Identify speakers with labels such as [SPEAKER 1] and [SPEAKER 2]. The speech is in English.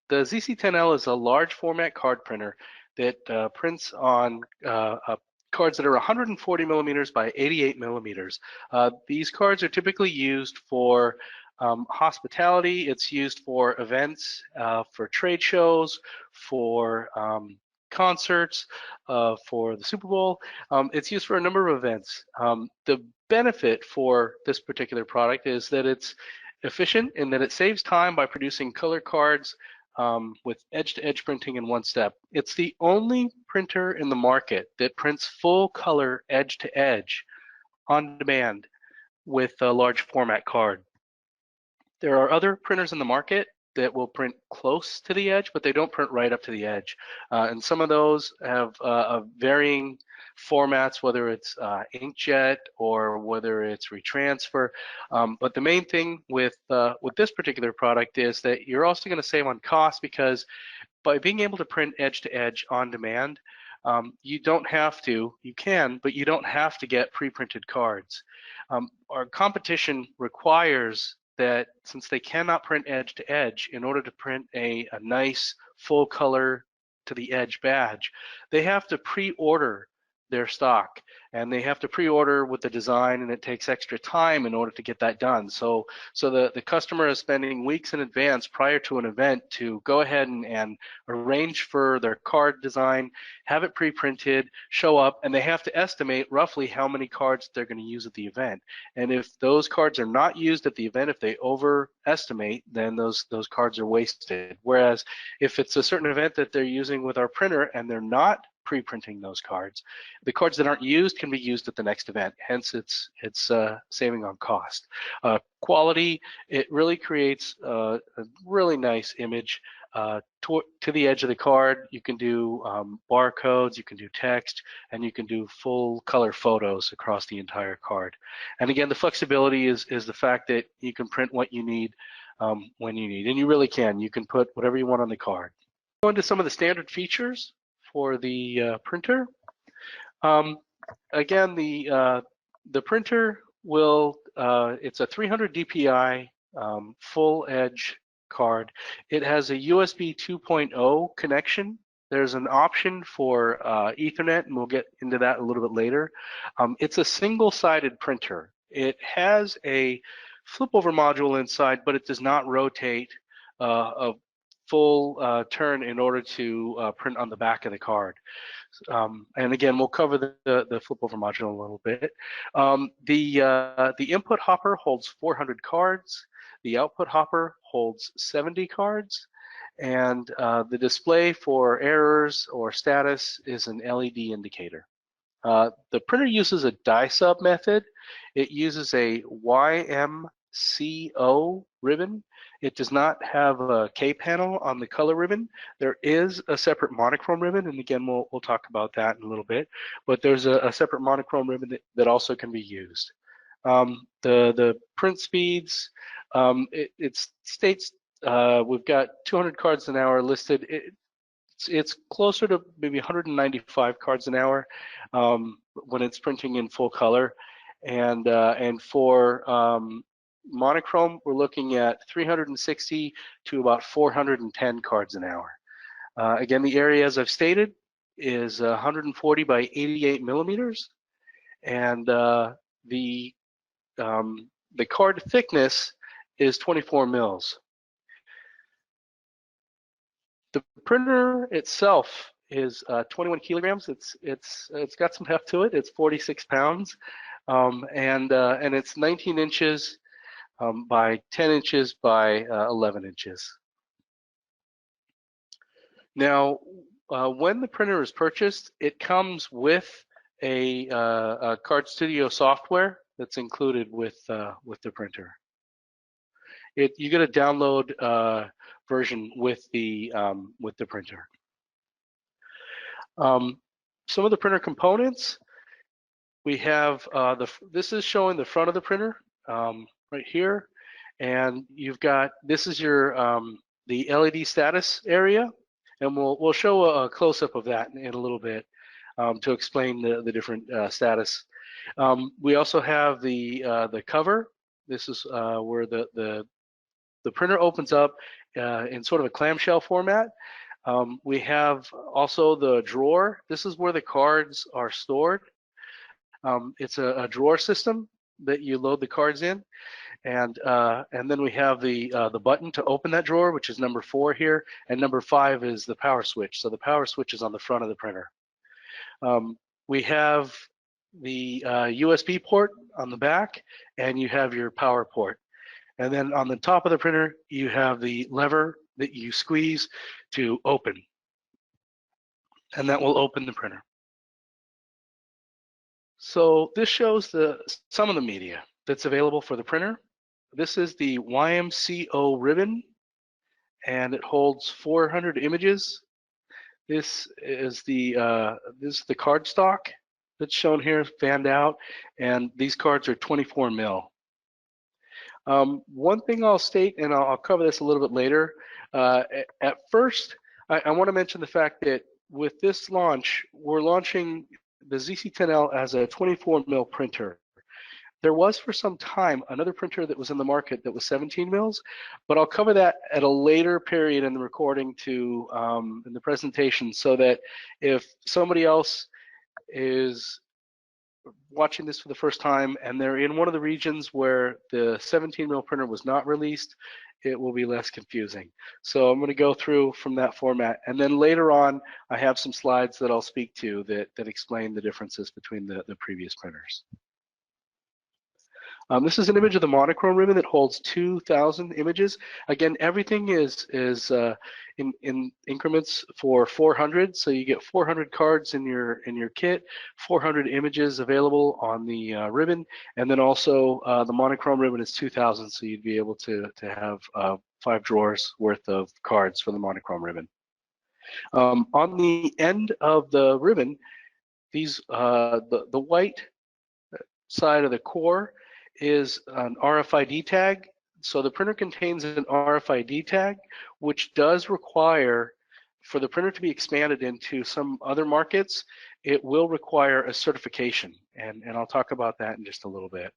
[SPEAKER 1] The ZC10L is a large format card printer that prints on cards that are 140 millimeters by 88 millimeters. These cards are typically used for hospitality. It's used for events, for trade shows, for concerts, for the Super Bowl. It's used for a number of events. The benefit for this particular product is that it's efficient in that it saves time by producing color cards with edge-to-edge printing in one step. It's the only printer in the market that prints full color edge-to-edge on demand with a large format card. There are other printers in the market that will print close to the edge, but they don't print right up to the edge. And some of those have varying formats, whether it's inkjet or whether it's retransfer. But the main thing with this particular product is that you're also going to save on cost, because by being able to print edge to edge on demand, you don't have to, you can, but you don't have to get pre-printed cards. Our competition requires that since they cannot print edge to edge, in order to print a nice full color to the edge badge, they have to pre-order their stock, and they have to pre-order with the design, and it takes extra time in order to get that done. So the customer is spending weeks in advance prior to an event to go ahead and arrange for their card design, have it pre-printed, show up, and they have to estimate roughly how many cards they're going to use at the event. And if those cards are not used at the event, if they overestimate, then those cards are wasted. Whereas if it's a certain event that they're using with our printer and they're not pre-printing those cards, the cards that aren't used can be used at the next event. Hence, it's saving on cost. Quality, it really creates a really nice image to the edge of the card. You can do barcodes, you can do text, and you can do full color photos across the entire card. And again, the flexibility is the fact that you can print what you need when you need, and you really can. You can put whatever you want on the card. Go into some of the standard features for the printer. Again, the printer will, it's a 300 DPI full edge card. It has a USB 2.0 connection. There's an option for Ethernet, and we'll get into that a little bit later. It's a single-sided printer. It has a flip over module inside, but it does not rotate a full turn in order to print on the back of the card. And again, we'll cover the flip over module a little bit. The input hopper holds 400 cards. The output hopper holds 70 cards. And the display for errors or status is an LED indicator. The printer uses a die sub method. It uses a YMCO ribbon. It does not have a K panel on the color ribbon. There is a separate monochrome ribbon, and again, we'll talk about that in a little bit, but there's a separate monochrome ribbon that also can be used. The print speeds, it states we've got 200 cards an hour listed. It's closer to maybe 195 cards an hour when it's printing in full color, and for monochrome, we're looking at 360 to about 410 cards an hour. Again, the area, as I've stated, is 140 by 88 millimeters, and the card thickness is 24 mils. The printer itself is 21 kilograms. It's got some heft to it. It's 46 pounds, and it's 19 inches by 10 inches by 11 inches. Now, when the printer is purchased, it comes with a Card Studio software that's included with the printer. You get a download version with the printer. Some of the printer components, we have this is showing the front of the printer right here, and you've got, this is your the LED status area, and we'll show a close-up of that in a little bit to explain the different status. We also have the cover. This is where the printer opens up, in sort of a clamshell format. We have also the drawer. This is where the cards are stored. It's a drawer system that you load the cards in, and then we have the button to open that drawer, which is number 4 here, and number 5 is the power switch. So the power switch is on the front of the printer. We have the USB port on the back, and you have your power port. And then on the top of the printer, you have the lever that you squeeze to open, and that will open the printer. So this shows some of the media that's available for the printer. This is the YMCO ribbon, and it holds 400 images. This is the cardstock that's shown here, fanned out, and these cards are 24 mil. One thing I'll state, and I'll cover this a little bit later, at first, I want to mention the fact that with this launch, we're launching the ZC10L as a 24 mil printer. There was for some time another printer that was in the market that was 17 mils, but I'll cover that at a later period in the recording in the presentation, so that if somebody else is watching this for the first time and they're in one of the regions where the 17 mil printer was not released, it will be less confusing. So I'm going to go through from that format, and then later on I have some slides that I'll speak to that explain the differences between the previous printers. This is an image of the monochrome ribbon that holds 2,000 images. Again, everything is in increments for 400, so you get 400 cards in your kit, 400 images available on the ribbon, and then also the monochrome ribbon is 2,000, so you'd be able to have 5 drawers worth of cards for the monochrome ribbon. On the end of the ribbon, these the white side of the core is an RFID tag. So the printer contains an RFID tag, which does require, for the printer to be expanded into some other markets, it will require a certification, and I'll talk about that in just a little bit.